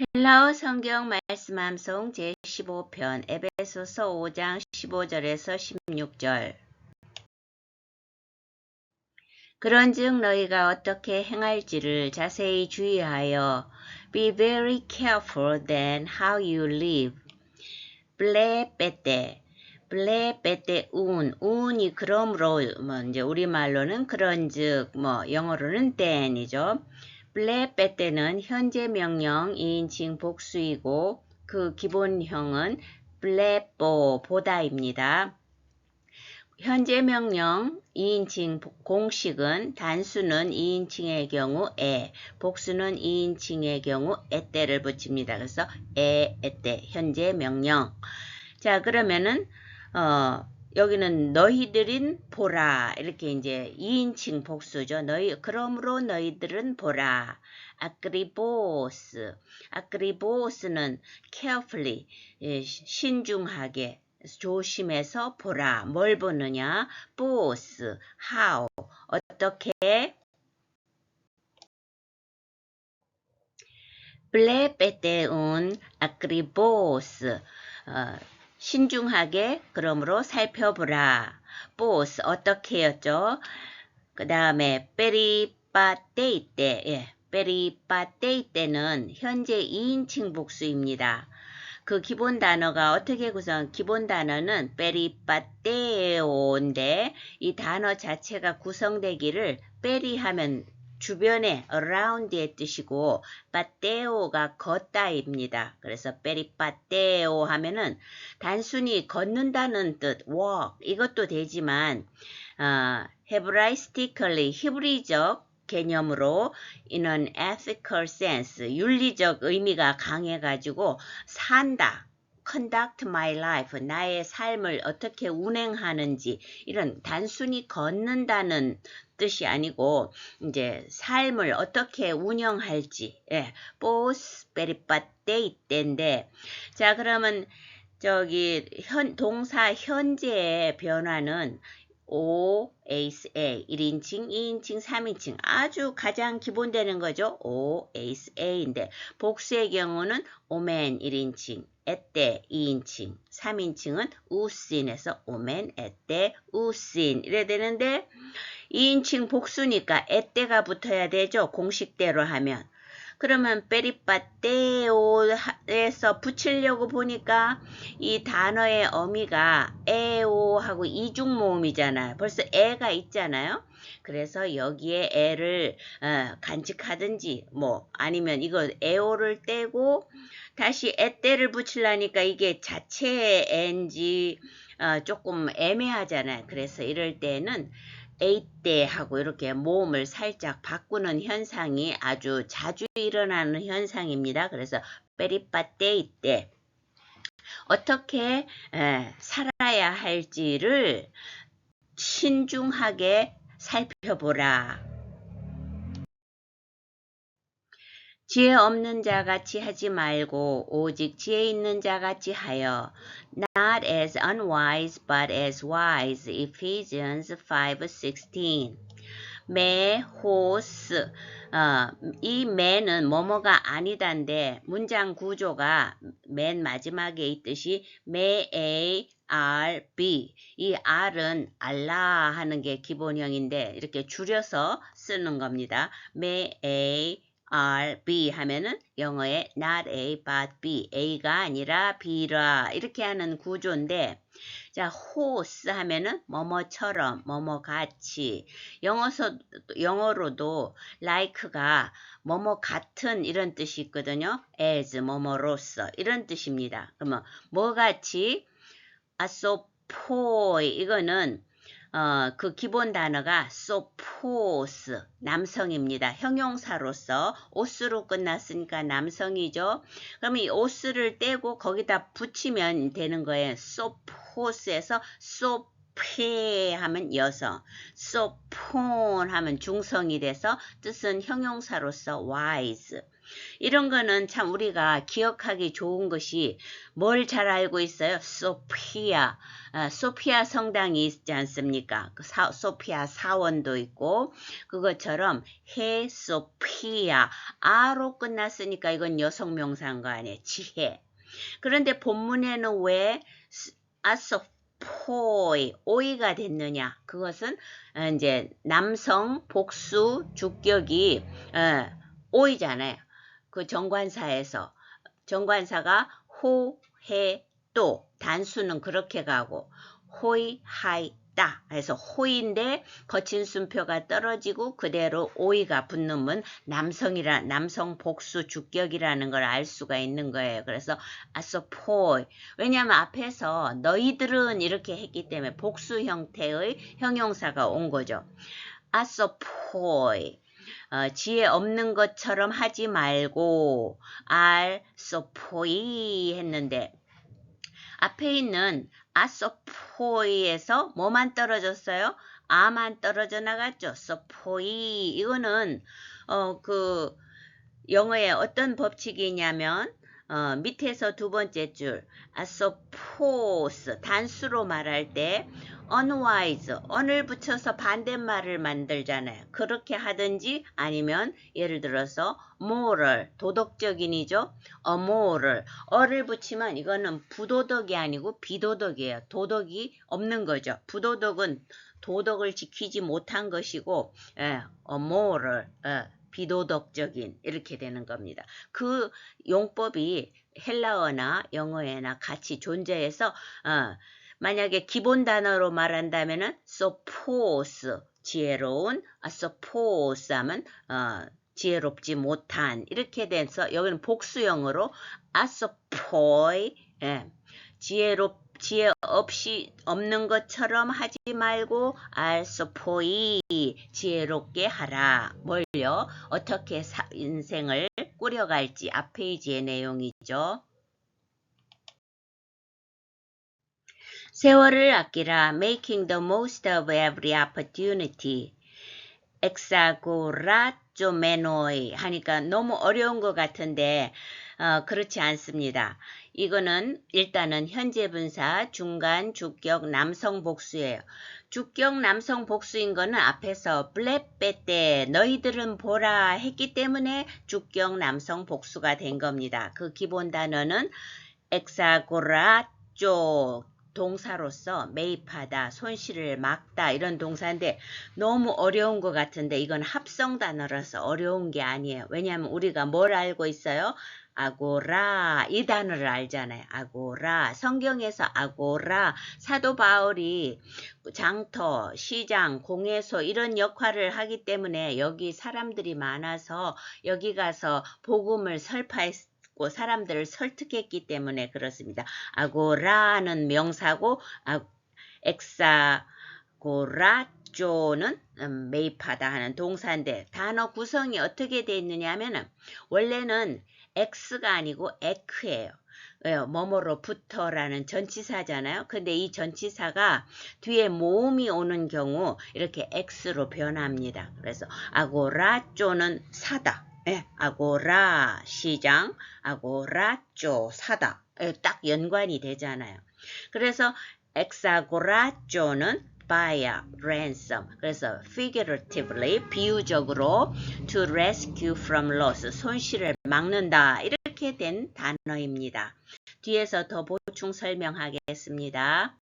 헬라어 성경 말씀 암송 제15편 에베소서 5장 15절에서 16절. 그런즉 너희가 어떻게 행할지를 자세히 주의하여 be very careful then how you live. 블레페테 운이 그러므로 이제 우리말로는 그런즉 영어로는 then이죠. 블레페테는 현재 명령 2인칭 복수이고 그 기본형은 블레뽀 보다입니다. 현재 명령 2인칭 공식은 단수는 2인칭의 경우 복수는 2인칭의 경우 에때를 붙입니다. 그래서 에때 현재 명령. 자, 그러면은 여기는 너희들인 보라 이렇게 이제 2인칭 복수죠. 그러므로 너희들은 보라. 아크리보스는 carefully 신중하게 조심해서 보라. 뭘 보느냐? 보스 how 어떻게 블레페테운 아크리보스 신중하게 그러므로 살펴보라. 보스 어떻게였죠? 그 다음에 페리파테이테 페리파테이테는 현재 2인칭 복수입니다. 그 기본 단어가 어떻게 기본 단어는 페리파테오인데 이 단어 자체가 구성되기를 페리하면 주변에 around의 뜻이고 파테오가 걷다입니다. 그래서 페리파테오 하면은 단순히 걷는다는 뜻 walk 이것도 되지만 헤브라이스티컬리 히브리적 개념으로 in an ethical sense 윤리적 의미가 강해가지고 산다 conduct my life 나의 삶을 어떻게 운행하는지 이런 단순히 걷는다는 뜻이 아니고 이제 삶을 어떻게 운영할지 보스 페리파테이테인데 자 그러면 저기 동사 현재의 변화는 OASA 1인칭, 2인칭, 3인칭 아주 가장 기본되는 거죠. OASA인데 복수의 경우는 오멘 1인칭, 에때 2인칭, 3인칭은 우신에서 오멘, 에때, 우신 이래야 되는데 2인칭 복수니까 에때가 붙어야 되죠. 공식대로 하면. 그러면 페리파테오에서 붙이려고 보니까 이 단어의 어미가 에오하고 이중모음이잖아요. 벌써 에가 있잖아요. 그래서 여기에 에를 간직하든지 아니면 이거 에오를 떼고 다시 에떼를 붙이려니까 이게 자체의 에인지 조금 애매하잖아요. 그래서 이럴 때는 에이때 하고 이렇게 모음을 살짝 바꾸는 현상이 아주 자주 일어나는 현상입니다. 그래서 페리파테이때 어떻게 살아야 할지를 신중하게 살펴보라. 지혜 없는 자같이 하지 말고 오직 지혜 있는 자같이 하여 not as unwise but as wise. Ephesians 5:16. 호스 이 매는 뭐뭐가 아니다인데 문장 구조가 맨 마지막에 있듯이 매 RB 이 R은 알라 하는 게 기본형인데 이렇게 줄여서 쓰는 겁니다. RB 하면은 영어에 not A but B A가 아니라 B라 이렇게 하는 구조인데 자 호스 하면은 뭐뭐처럼 뭐뭐같이 영어로도 like가 뭐뭐 같은 이런 뜻이 있거든요. as 뭐뭐로서 이런 뜻입니다. 그러면 뭐같이 소포이 이거는 그 기본 단어가 소포스 남성입니다. 형용사로서 오스로 끝났으니까 남성이죠. 그러면 이 오스를 떼고 거기다 붙이면 되는 거예요. 소포스에서 소피 하면 여성, 소폰 하면 중성이 돼서 뜻은 형용사로서 wise. 이런 거는 참 우리가 기억하기 좋은 것이 뭘 잘 알고 있어요? 소피아. 소피아 성당이 있지 않습니까? 소피아 사원도 있고 그것처럼 해 소피아. 아로 끝났으니까 이건 여성 명사인 거 아니에요? 지혜. 그런데 본문에는 왜 아소포이 오이가 됐느냐? 그것은 이제 남성 복수 주격이 오이잖아요. 그 정관사에서 정관사가 호, 해, 또 단수는 그렇게 가고 호이, 하이, 따 해서 호인데 거친 순표가 떨어지고 그대로 오이가 붙는 남성 복수 주격이라는 걸 알 수가 있는 거예요. 그래서 아소포이 왜냐하면 앞에서 너희들은 이렇게 했기 때문에 복수 형태의 형용사가 온 거죠. 아소포이 지혜 없는 것처럼 하지 말고 알소포이 했는데 앞에 있는 아소포이에서 뭐만 떨어졌어요? 아만 떨어져 나갔죠. 소포이 이거는 그 영어의 어떤 법칙이냐면 밑에서 두 번째 줄 suppose 단수로 말할 때 unwise on을 붙여서 반대말을 만들잖아요. 그렇게 하든지 아니면 예를 들어서 moral 도덕적인이죠. amoral 어를 붙이면 이거는 부도덕이 아니고 비도덕이에요. 도덕이 없는 거죠. 부도덕은 도덕을 지키지 못한 것이고 amoral 비도덕적인 이렇게 되는 겁니다. 그 용법이 헬라어나 영어에나 같이 존재해서 만약에 기본 단어로 말한다면은 suppose 지혜로운 suppose 하면 지혜롭지 못한 이렇게 돼서 여기는 복수형으로 asopoi 지혜 없이 없는 것처럼 하지 말고 알소포이 지혜롭게 하라. 뭘요? 어떻게 인생을 꾸려갈지 앞 페이지의 내용이죠. 세월을 아끼라 making the most of every opportunity. 엑사고라쪼메노이 하니까 너무 어려운 것 같은데 그렇지 않습니다. 이거는 일단은 현재 분사 중간 주격 남성 복수예요. 주격 남성 복수인 거는 앞에서 블레빼때 너희들은 보라 했기 때문에 주격 남성 복수가 된 겁니다. 그 기본 단어는 엑사고라쪼 동사로서 매입하다, 손실을 막다 이런 동사인데 너무 어려운 것 같은데 이건 합성 단어라서 어려운 게 아니에요. 왜냐하면 우리가 뭘 알고 있어요? 아고라 이 단어를 알잖아요. 아고라 성경에서 아고라 사도 바울이 장터, 시장, 공회소 이런 역할을 하기 때문에 여기 사람들이 많아서 여기 가서 복음을 설파했 사람들을 설득했기 때문에 그렇습니다. 아고라는 명사고 엑사고라쪼는 매입하다 하는 동사인데 단어 구성이 어떻게 되어 있느냐 하면 원래는 X가 아니고 에크예요. 뭐뭐로부터라는 전치사잖아요. 근데 이 전치사가 뒤에 모음이 오는 경우 이렇게 X로 변합니다. 그래서 아고라쪼는 사다. 아고라 시장, 아고라쪼 사다. 딱 연관이 되잖아요. 그래서 엑사고라쪼는 buy, ransom. 그래서 figuratively 비유적으로 to rescue from loss 손실을 막는다. 이렇게 된 단어입니다. 뒤에서 더 보충 설명하겠습니다.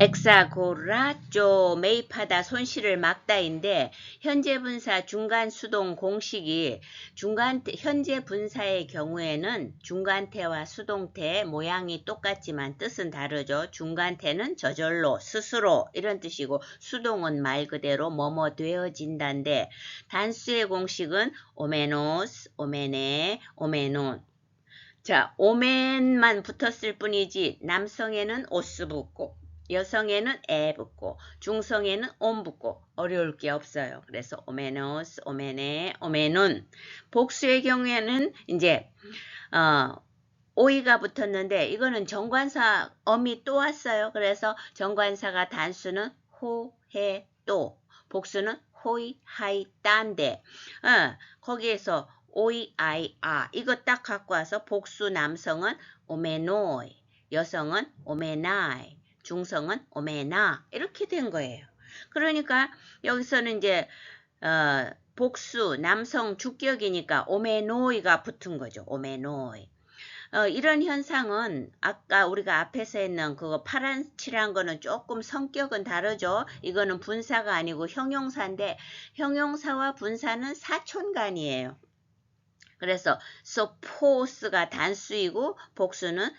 엑사고라쪼 매입하다 손실을 막다인데 현재 분사 중간 수동 공식이 현재 분사의 경우에는 중간태와 수동태 모양이 똑같지만 뜻은 다르죠. 중간태는 저절로 스스로 이런 뜻이고 수동은 말 그대로 뭐뭐 되어진다인데 단수의 공식은 오메노스, 오메네, 오메논. 자, 오멘만 붙었을 뿐이지 남성에는 오스 붙고 여성에는 에 붙고 중성에는 온 붙고 어려울 게 없어요. 그래서 오메노스, 오메네, 오메논. 복수의 경우에는 이제 오이가 붙었는데 이거는 정관사 어미 또 왔어요. 그래서 정관사가 단수는 호, 해, 또, 복수는 호이, 하이, 딴데 거기에서 오이, 아이, 아 이거 딱 갖고 와서 복수 남성은 오메노이, 여성은 오메나이, 중성은 오메나 이렇게 된 거예요. 그러니까 여기서는 이제 복수 남성 주격이니까 오메노이가 붙은 거죠. 오메노이. 이런 현상은 아까 우리가 앞에서 했는 그거 파란 칠한 거는 조금 성격은 다르죠. 이거는 분사가 아니고 형용사인데 형용사와 분사는 사촌간이에요. 그래서 suppose가 단수이고 복수는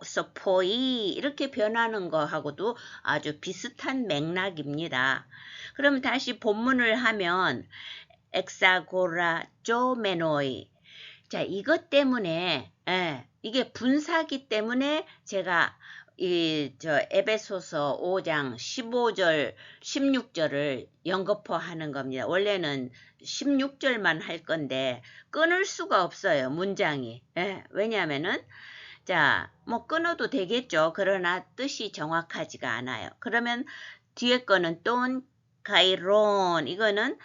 suppoi 이렇게 변하는 거하고도 아주 비슷한 맥락입니다. 그럼 다시 본문을 하면 엑사고라조메노이 자, 이것 때문에, 이게 분사기 때문에 제가 에베소서 5장 15절, 16절을 연거푸 하는 겁니다. 원래는 16절만 할 건데, 끊을 수가 없어요, 문장이. 왜냐면은, 자, 뭐 끊어도 되겠죠. 그러나 뜻이 정확하지가 않아요. 그러면 뒤에 거는 돈, 가이론, 이거는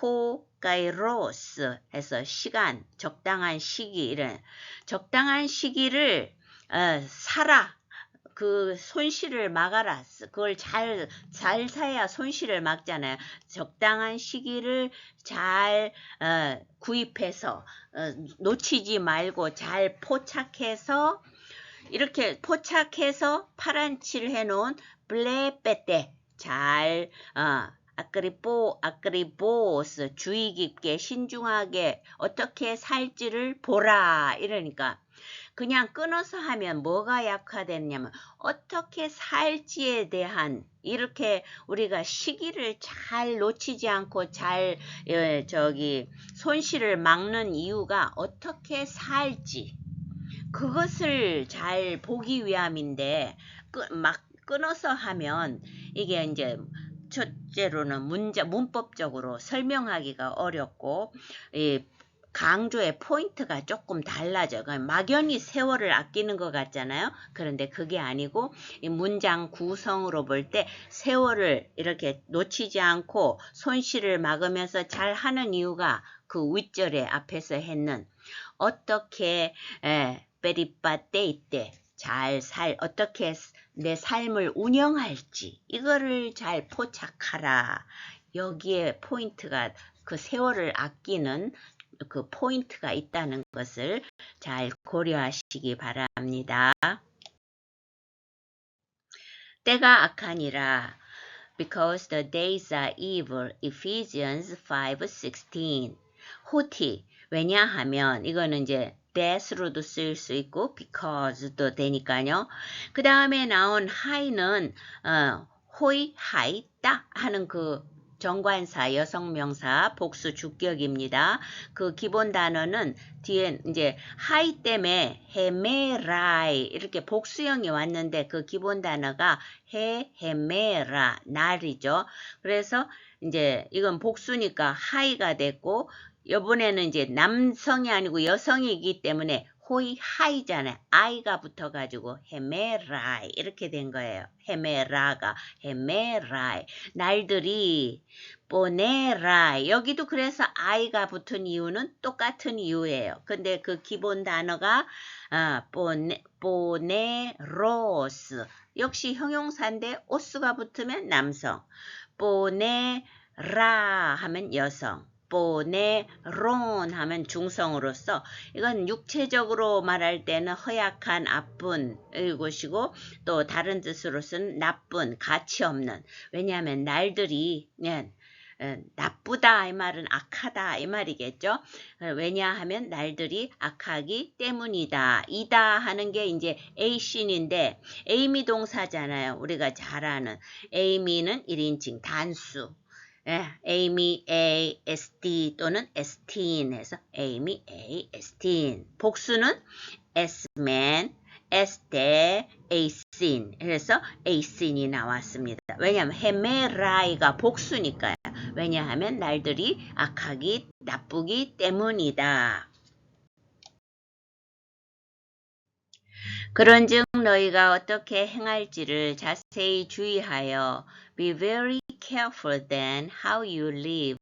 호, 가이로스 해서 시간, 적당한 시기 이런 적당한 시기를 사라 그 손실을 막아라 그걸 잘 사야 손실을 막잖아요. 적당한 시기를 잘 구입해서 놓치지 말고 잘 포착해서 이렇게 포착해서 파란칠 해놓은 블레빼떼 잘 아크리보스 주의 깊게 신중하게 어떻게 살지를 보라 이러니까 그냥 끊어서 하면 뭐가 약화됐냐면 어떻게 살지에 대한 이렇게 우리가 시기를 잘 놓치지 않고 잘 손실을 막는 이유가 어떻게 살지 그것을 잘 보기 위함인데 막 끊어서 하면 이게 이제 첫째로는 문법적으로 설명하기가 어렵고 강조의 포인트가 조금 달라져. 막연히 세월을 아끼는 것 같잖아요. 그런데 그게 아니고 이 문장 구성으로 볼 때 세월을 이렇게 놓치지 않고 손실을 막으면서 잘 하는 이유가 그 윗절에 앞에서 했는 어떻게 베리빠떼이때 어떻게 내 삶을 운영할지 이거를 잘 포착하라. 여기에 포인트가 그 세월을 아끼는 그 포인트가 있다는 것을 잘 고려하시기 바랍니다. 때가 악하니라. Because the days are evil. Ephesians 5:16. 호티. 왜냐하면 이거는 이제 that으로도 쓰일 수 있고 because도 되니까요. 그 다음에 나온 high는 호이 하이다 하는 그 정관사 여성명사 복수 주격입니다. 그 기본 단어는 뒤에 이제 하이 때문에 헤메라이 이렇게 복수형이 왔는데 그 기본 단어가 헤메라 날이죠. 그래서 이제 이건 복수니까 하이가 됐고 이번에는 이제 남성이 아니고 여성이기 때문에 호이 하이잖아요. 아이가 붙어가지고 헤메라이 이렇게 된 거예요. 헤메라가 헤메라이 날들이 보네라이 여기도 그래서 아이가 붙은 이유는 똑같은 이유예요. 근데 그 기본 단어가 보네로스 역시 형용사인데 오스가 붙으면 남성 보네라 하면 여성 보네론 하면 중성으로서 이건 육체적으로 말할 때는 허약한 아픈 이것이고 또 다른 뜻으로서는 나쁜 가치 없는 왜냐하면 날들이 나쁘다 이 말은 악하다 이 말이겠죠. 왜냐하면 날들이 악하기 때문이다. 이다 하는 게 이제 에이신인데 에이미 동사잖아요. 우리가 잘 아는 에이미는 1인칭 단수 에이미 A, ST 또는 ST인 해서 에이미 A, ST인 복수는 Sman, S대, Asin 그래서 Asin이 나왔습니다. 왜냐하면 헤메라이가 복수니까요. 왜냐하면 날들이 악하기 나쁘기 때문이다. 그런즉 너희가 어떻게 행할지를 자세히 주의하여 be very careful then how you live.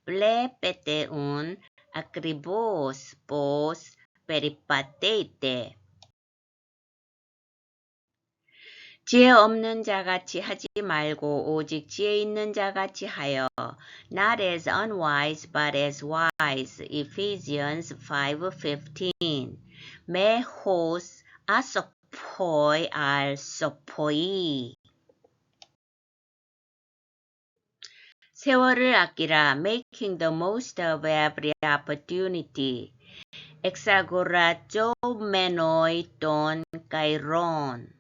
Ble peteun akribos pos peripatete. 지혜 없는 자같이 하지 말고 오직 지혜 있는 자같이 하여. Not as unwise but as wise. Ephesians 5:15. Me hos asopoi al sopoi. 세월을 아끼라. Making the most of every opportunity. Exagoratio menoi ton kairon.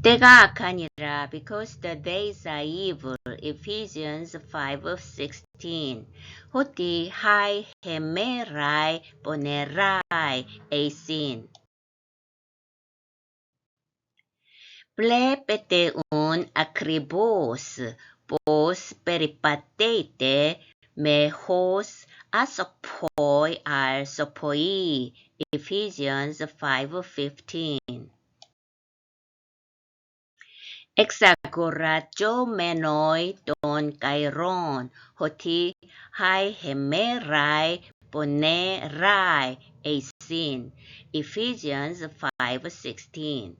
때가 악하니라 because the days are evil. Ephesians 5:16. 호티 하이 헤메라이 보네라이 에이신. Ple peteun akribos pos peripateite mehos asopoi al sopoi. Ephesians 5:15. Exagoratio menoi ton kairon, hoti hai hemerai ponerai eisin. Ephesians 5:16.